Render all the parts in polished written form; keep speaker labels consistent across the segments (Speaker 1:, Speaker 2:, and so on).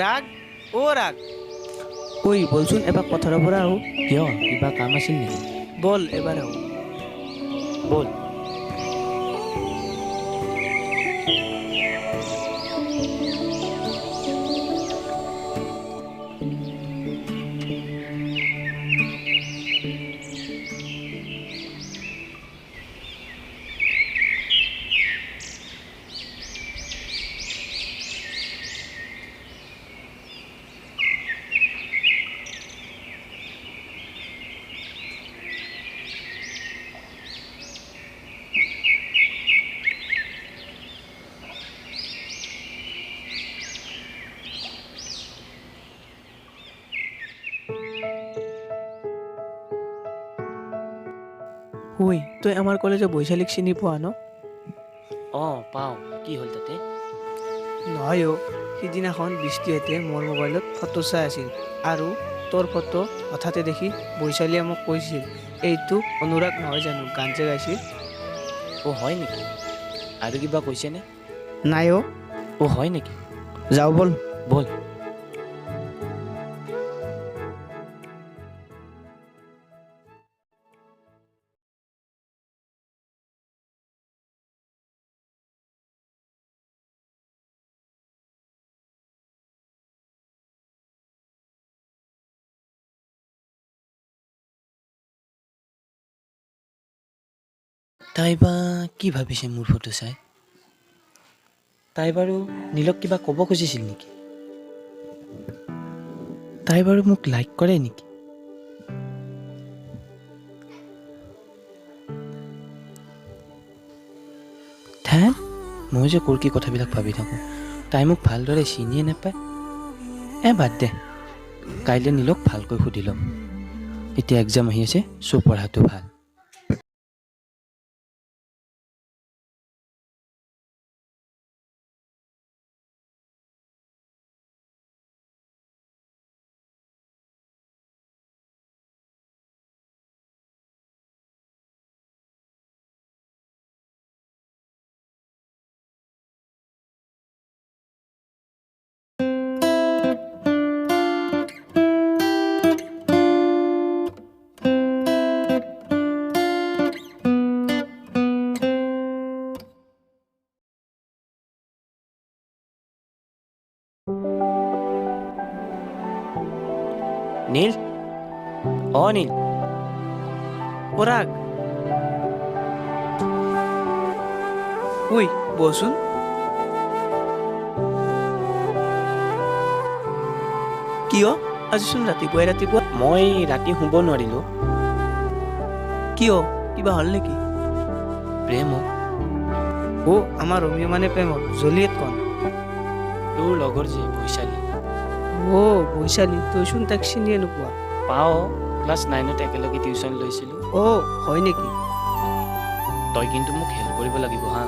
Speaker 1: ৰাগ ৰাগ
Speaker 2: ঐ বলচোন এবাৰ পথাৰৰ পৰা আহো।
Speaker 3: কিয় কিবা কাম আছিল নেকি?
Speaker 2: বল এবাৰ আহো।
Speaker 3: বল।
Speaker 2: ঐ তই আমাৰ কলেজৰ বৈশালীক চিনি পোৱা ন?
Speaker 3: পাওঁ। কি হ'ল তাতে?
Speaker 2: নহয় সিদিনাখন বৃষ্টিহঁতে মোৰ মোবাইলত ফটো চাই আছিল আৰু তোৰ ফটো হঠাতে দেখি বৈশালীয়ে মোক কৈছিল এইটো অনুৰাগ নহয় জানো গান যে গাইছিল।
Speaker 3: হয় নেকি? আৰু কিবা কৈছেনে?
Speaker 2: নাই
Speaker 3: হয় নেকি?
Speaker 2: যাওঁ বল।
Speaker 3: বল। তাই বা কি ভাবিছে মোৰ ফটো চাই? তাই বাৰু নীলক কিবা ক'ব খুজিছিল নেকি? তাই বাৰু মোক লাইক কৰে নেকি? ধেন, মই যে কি কথাবিলাক ভাবি থাকোঁ। তাই মোক ভালদৰে চিনিয়ে নাপায়। বাদ দে, কাইলৈ নীলক ভালকৈ সুধি ল'ম। এতিয়া এক্সাম আহি আছে, পঢ়াটো ভাল। নীল, নীল।
Speaker 2: ৰাগ ঐ বচোন। কিয় আজিচোন ৰাতিপুৱা
Speaker 3: মই ৰাতি শুব নোৱাৰিলোঁ।
Speaker 2: কিয় কিবা হ'ল নেকি?
Speaker 3: প্ৰেম
Speaker 2: আমাৰ ৰোমিঅ মানে প্ৰেমত জলিয়েট কন।
Speaker 3: তোৰ লগৰ যে বৈশালী।
Speaker 2: বৈশালী তইচোন তাক চিনিয়ে নোপোৱা।
Speaker 3: পাওঁ, ক্লাছ 9ত একেলগে টিউশ্যন লৈছিলোঁ।
Speaker 2: হয় নেকি?
Speaker 3: তই কিন্তু মোক হেল্প কৰিব লাগিব হা।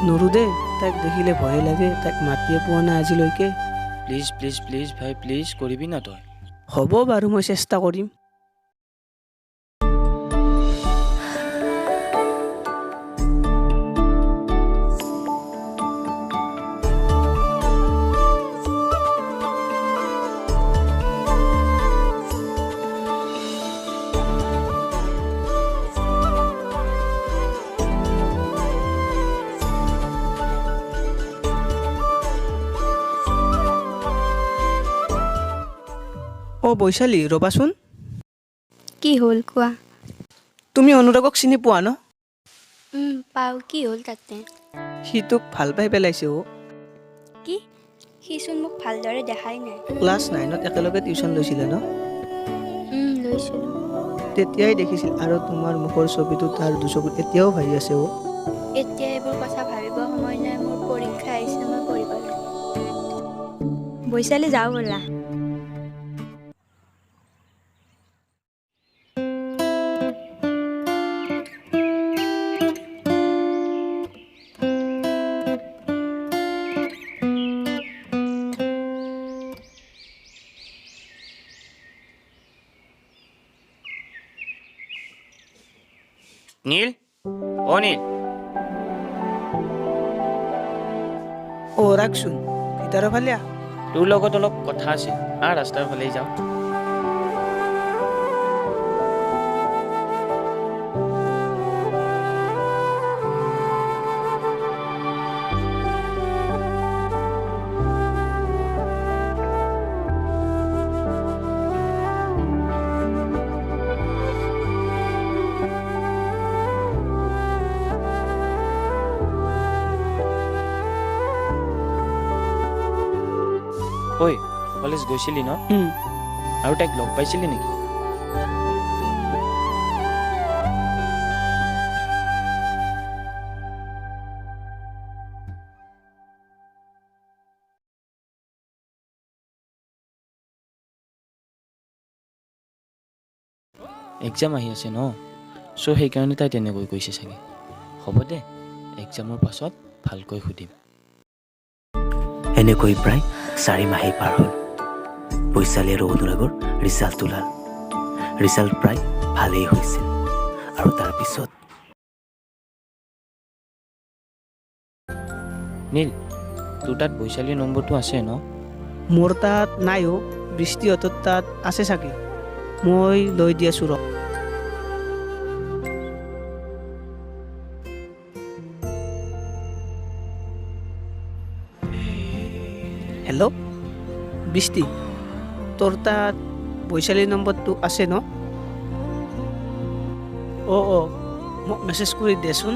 Speaker 2: নৰো দে, তাইক দেখিলে ভয়ে লাগে। তাইক মাতিয়ে পোৱা নাই আজিলৈকে।
Speaker 3: প্লিজ প্লিজ প্লিজ ভাই প্লিজ, কৰিবি না তই।
Speaker 2: হ'ব বাৰু, মই চেষ্টা কৰিম। বৈশালী ৰ'বাচোন।
Speaker 4: কি হ'ল কোৱা?
Speaker 2: তুমি অনুৰাগক চিনি পোৱা ন?
Speaker 4: পাওঁ, কি হ'ল তাতে?
Speaker 2: সি তোক ভাল পাই পেলাইছে
Speaker 4: কি? সিচোন মোক ভালদৰে দেখাই নাই।
Speaker 2: ক্লাছ 9ত একেলগে টিউশ্যন লৈছিলে ন?
Speaker 4: লৈছিলোঁ।
Speaker 2: তেতিয়াই দেখিছিল আৰু তোমাৰ মুখৰ ছবিটো তাৰ দুচকুত এতিয়াও ভাহি আছে
Speaker 4: এতিয়া এইবোৰ কথা ভাবিব সময় নাই, মোৰ পৰীক্ষা আহিছে, মই পঢ়িব লাগিব। বৈশালী যাওঁ ব'লা।
Speaker 3: নীল, নীল।
Speaker 2: ৰাখচোন ভিতৰৰ ফালে
Speaker 3: তোৰ লগত অলপ কথা আছে ৰাস্তাৰ ফালেই যাওঁ। ঐ কলেজ গৈছিলি ন? আৰু তাইক লগ পাইছিলি নেকি? এক্সাম আহি আছে ন, চ' সেইকাৰণে তাই তেনেকৈ কৈছে চাগে। হ'ব দে, এক্সামৰ পাছত ভালকৈ সুধিম।
Speaker 1: এনেকৈ প্ৰায় 4 মাহেই পাৰ হ'ল। বৈশালী আৰু অনুৰাগৰ ৰিজাল্ট ওলাল। ৰিজাল্ট প্ৰায় ভালেই হৈছিল। আৰু তাৰপিছত
Speaker 3: নীল, তোৰ তাত বৈশালীৰ নম্বৰটো আছে ন?
Speaker 2: মোৰ তাত নাইও, বৃষ্টিহঁতৰ তাত আছে চাগে। মই লৈ দি আছোঁ ৰ। হেল্ল' বৃষ্টি, তোৰ তাত বৈশালীৰ নম্বৰটো আছে ন? অঁ মোক মেছেজ কৰি দেচোন।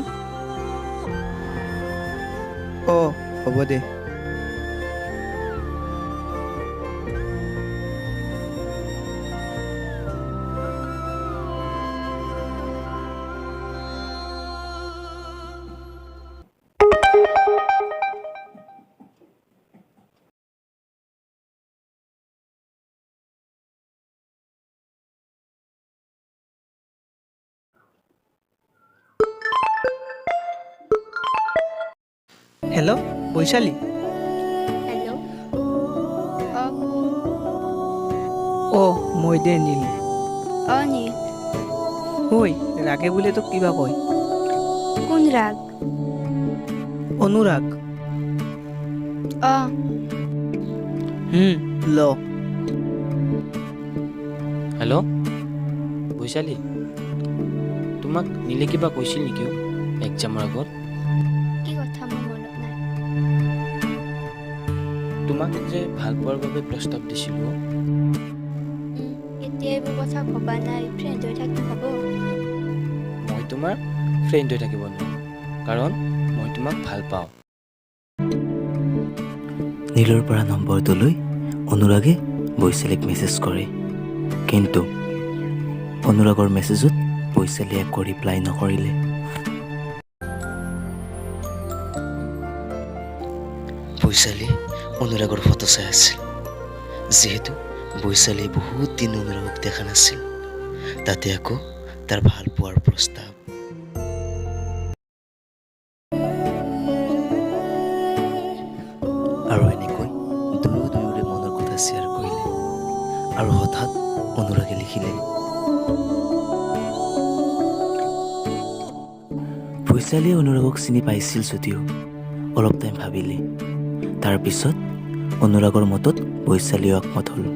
Speaker 5: হ'ব দে।
Speaker 2: Hello' Vaishali,
Speaker 4: hello'.
Speaker 2: মই দে নীল।
Speaker 4: নীল।
Speaker 2: ঐ ৰাগে বোলে তোক কিবা কয়।
Speaker 4: কোন ৰাগ?
Speaker 2: অনুৰাগ। ল।
Speaker 3: হেল্ল' বৈশালী, তোমাক নীলে কিবা কৈছিল নেকি এক্সামৰ আগত?
Speaker 4: কি কথা মোৰ মনত নাই।
Speaker 3: তোমাক যে ভাল পোৱাৰ বাবে প্ৰস্তাৱ দিছিলোঁ।
Speaker 4: এতিয়া এইবোৰ কথা ভবা নাই, ফ্ৰেণ্ড হৈ থাকি হ'ব।
Speaker 3: মই তোমাৰ ফ্ৰেণ্ড হৈ থাকিব নোৱাৰোঁ, কাৰণ মই তোমাক ভাল পাওঁ।
Speaker 1: নীলৰ পৰা নম্বৰটো লৈ অনুৰাগে বৈশালীক মেছেজ কৰে। কিন্তু অনুৰাগৰ মেছেজত বৈশালীয়ে একো ৰিপ্লাই নকৰিলে। বৈশালী অনুৰাগৰ ফটো চাই আছিল। যিহেতু বৈশালী বহুত দিন অনুৰাগক দেখা নাছিল, তাতে আকৌ তাৰ ভাল পোৱাৰ প্ৰস্তাৱ। আৰু এনেকৈ দুয়োৰে মনৰ কথা শ্বেয়াৰ কৰিলে। আৰু হঠাৎ অনুৰাগে লিখিলে, বৈশালীয়ে অনুৰাগক চিনি পাইছিল যদিও অলপ টাইম ভাবিলে। তাৰপিছত অনুৰাগৰ মতত বৈশালীও একমত হ'ল।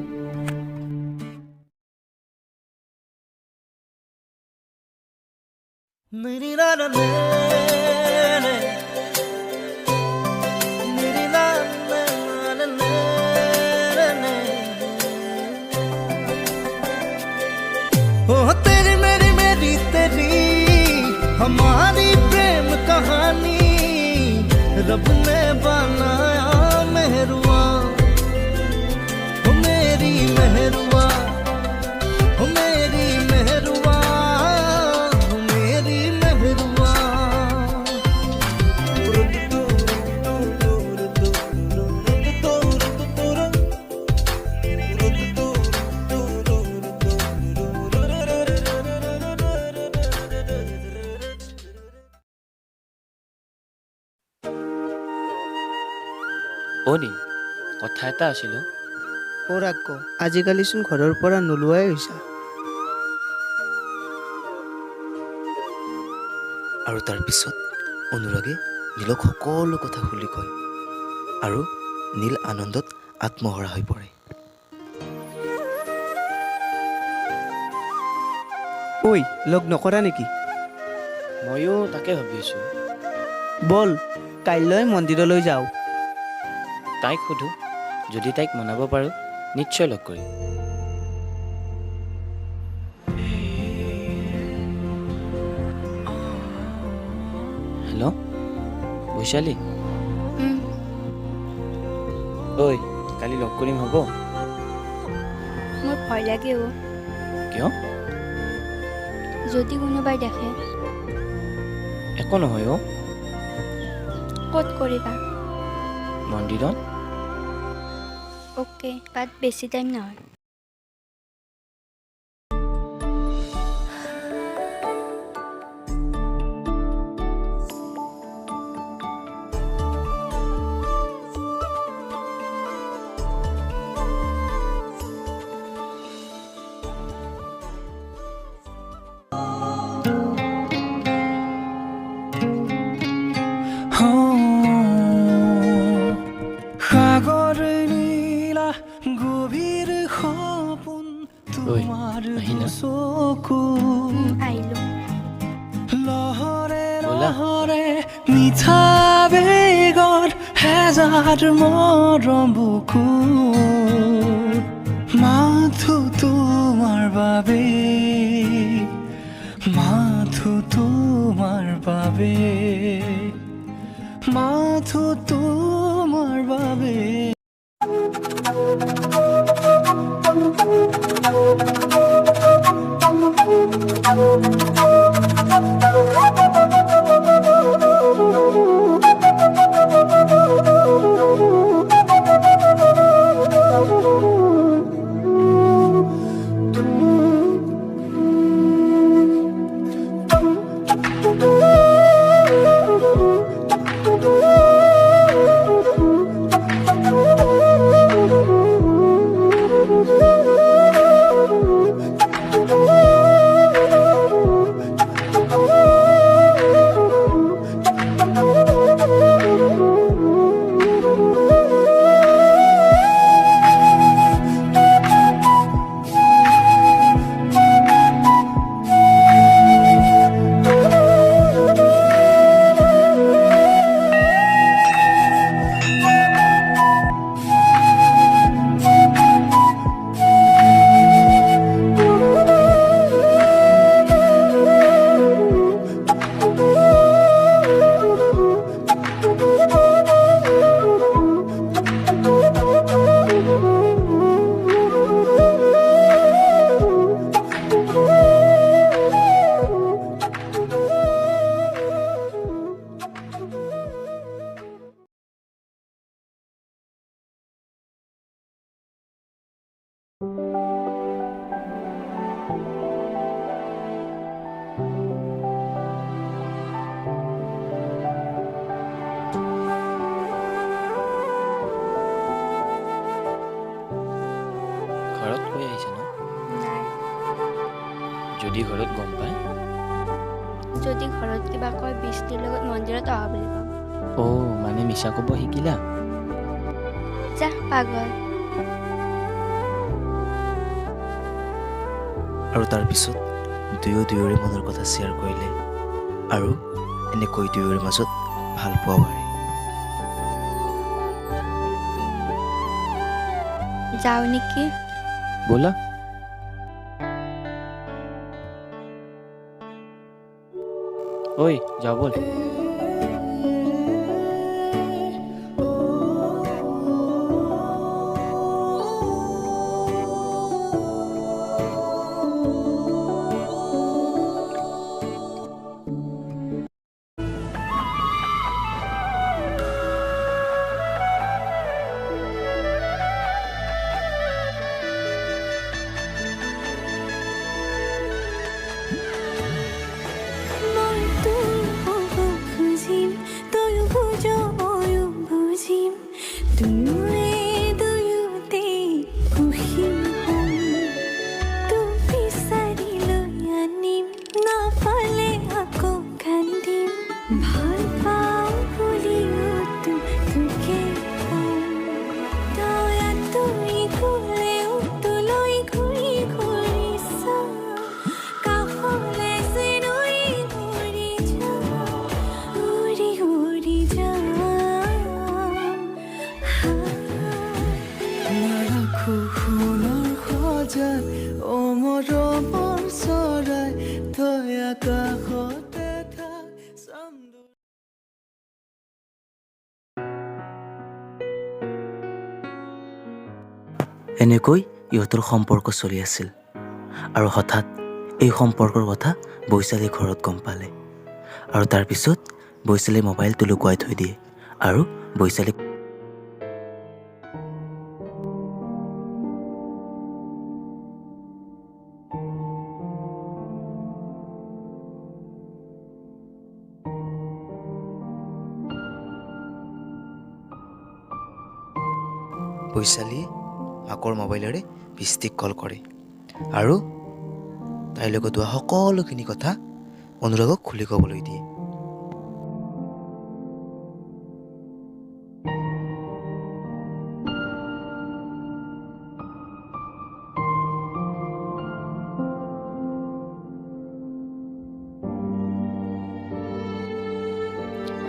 Speaker 6: तेरी मेरी मेरी तेरी हमारी प्रेम कहानी रब ने बनाया मेहरुआ, हो मेरी मेहरुआ, हो मेरी मेहरुआ, हो मेरी मेहरुआ।
Speaker 3: নীল, কথা এটা আছিল।
Speaker 2: ৰাগ, আজিকালিচোন ঘৰৰ পৰা নোলোৱাই হৈছা।
Speaker 1: আৰু তাৰপিছত অনুৰাগে নীলক সকলো কথা খুলি কয়। আৰু নীল আনন্দত আত্মহৰা হৈ পৰে।
Speaker 2: ঐ লগ নকৰা নেকি?
Speaker 3: ময়ো তাকে ভাবি আছোঁ।
Speaker 2: ব'ল কাইলৈ মন্দিৰলৈ যাওঁ।
Speaker 3: তাইক সোধোঁ, যদি তাইক মনাব পাৰোঁ নিশ্চয় লগ কৰিম। হেল্ল' বৈশালী, ঐ কালি লগ কৰিম হ'ব?
Speaker 4: মোৰ ভয় লাগে অ'।
Speaker 3: কিয়?
Speaker 4: যদি কোনোবাই দেখে।
Speaker 3: একো নহয় অ'।
Speaker 4: ক'ত কৰিবা?
Speaker 3: মন্দিৰত।
Speaker 4: অ'কে, বাট বেছি টাইম নহয়।
Speaker 6: সাগৰ নীলা গভীৰ সপোন তোমাৰ
Speaker 3: আহিলা?
Speaker 6: চকু
Speaker 4: আহিলোঁ।
Speaker 6: লহৰে
Speaker 3: ব'লা।
Speaker 6: লহৰে মিঠা বেগৰ হেজাৰ মৰম বুকু মাথো তোমাৰ বাবে মাথো তোমাৰ বাবে মাথো তোমাৰ বাবে
Speaker 3: ঘৰত কৈ আহিছে ন?
Speaker 4: নাই,
Speaker 3: যদি ঘৰত গম পায়?
Speaker 4: যদি ঘৰত কিবা কয় বৃষ্টিৰ লগত মন্দিৰত অহা বুলি কওঁ।
Speaker 3: অ' মানে মিছা ক'ব শিকিলা?
Speaker 4: যা পাগল।
Speaker 1: আৰু তাৰপিছত দুয়োৰে মনৰ কথা শ্বেয়াৰ কৰিলে আৰু এনেকৈ দুয়োৰে মাজত ভাল পোৱা বাঢ়ে।
Speaker 4: যাওঁ নেকি?
Speaker 3: ব'লা। ঐ যাওঁ ব'ল।
Speaker 1: এনেকৈ ইহঁতৰ সম্পৰ্ক চলি আছিল আৰু হঠাৎ এই সম্পৰ্কৰ কথা বৈশালীৰ ঘৰত গম পালে আৰু তাৰপিছত বৈশালীৰ মোবাইলটো লুকুৱাই থৈ দিয়ে আৰু বৈশালীক বৈশালীয়ে মাকৰ মোবাইলেৰে বৃষ্টিক কল কৰে আৰু তাইৰ লগত হোৱা সকলোখিনি কথা অনুৰাগক খুলি ক'বলৈ দিয়ে।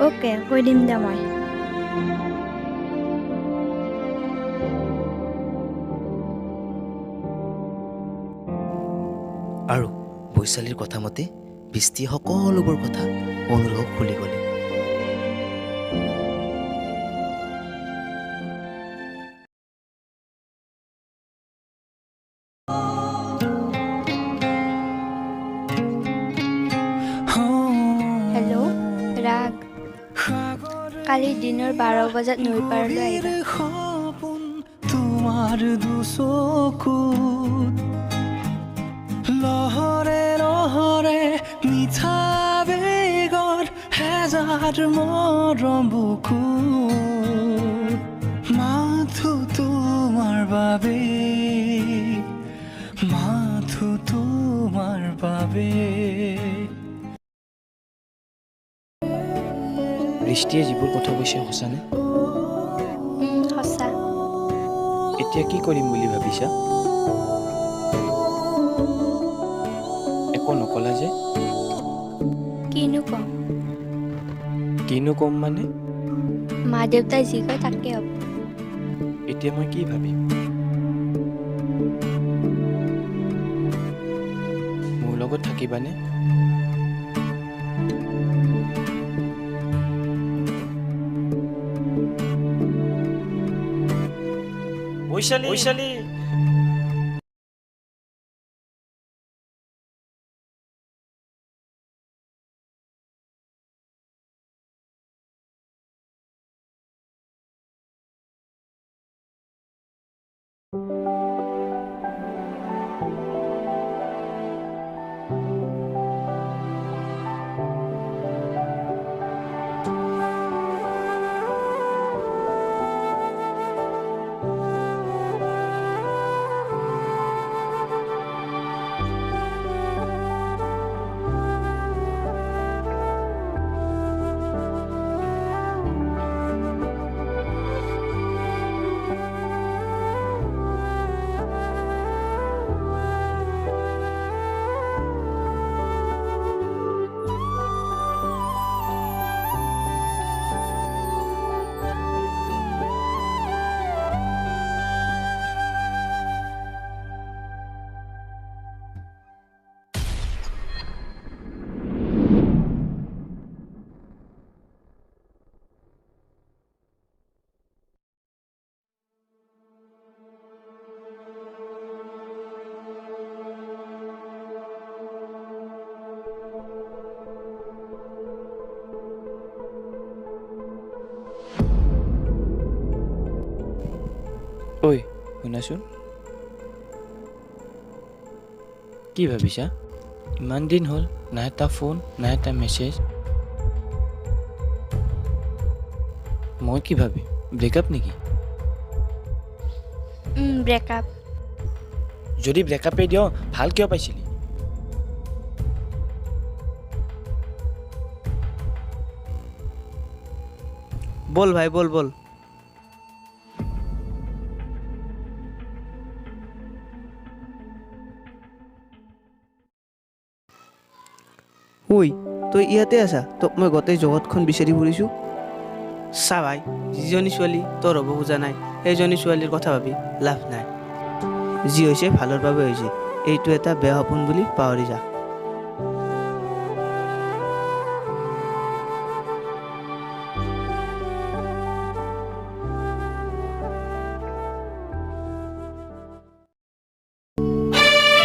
Speaker 4: অ'কে কৈ দিম দে মই।
Speaker 1: আৰু বৈশালীৰ কথা মতে বৃষ্টিয়ে সকলোবোৰ কথা অনুৰাগক খুলি ক'লে।
Speaker 4: হেল্ল' ৰাগ, কালি দিনৰ 12 বজাত নৈ পাৰলৈ আহিবা।
Speaker 6: সপোন তোমাৰ দুচকুত লহৰে লহৰে মিঠা বেগৰ হেজাৰ মৰম বুকুত মাথো তোমাৰ বাবে মাথো তোমাৰ বাবে।
Speaker 3: বৃষ্টিয়ে যিবোৰ কথা কৈছে সঁচানে?
Speaker 4: সঁচা।
Speaker 3: এতিয়া কি কৰিম বুলি ভাবিছা? একো নকলা যে?
Speaker 4: কিনো ক'ম,
Speaker 3: কিনো ক'ম মানে?
Speaker 4: মা দেউতাই যি কয় তাকে হ'ব।
Speaker 3: এতিয়া মই কি ভাবিম? মোৰ লগত থাকিবানে? বৈশালী, বৈশালী! ঐ শুনাচোন, কি ভাবিছা? ইমান দিন হ'ল, না এটা ফোন না এটা মেছেজ। মই কি ভাবি ব্ৰেকআপ নেকি?
Speaker 4: ব্ৰেকআপ।
Speaker 3: যদি ব্ৰেকআপে দিয় ভাল কিয় পাইছিলি?
Speaker 2: বল ভাই বল বল। ঐ তই ইয়াতে আছা? তোক মই গোটেই জগতখন বিচাৰি ফুৰিছোঁ। চা ভাই, যিজনী ছোৱালী তোৰ হ'ব খোজা নাই সেইজনী ছোৱালীৰ কথা ভাবি লাভ নাই। যি হৈছে ভালৰ বাবে হৈছে, এইটো এটা বেয়া সপোন বুলি পাহৰি যা।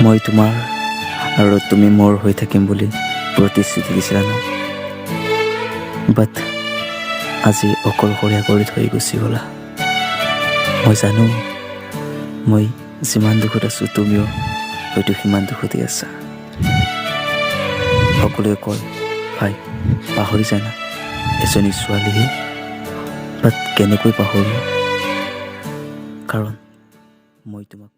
Speaker 1: মই তোমাৰ আৰু তুমি মোৰ হৈ থাকিম বুলি প্ৰতিশ্ৰুতি দিছিলা ন, বাট আজি অকলশৰীয়া কৰি থৈ গুচি গ'লা। মই জানো মই যিমান দুখত আছোঁ তুমিও হয়তো সিমান দুখতেই আছা। সকলোৱে কয় ভাই পাহৰি জানা এজনী ছোৱালীহে, বাট কেনেকৈ পাহৰোঁ, কাৰণ মই তোমাক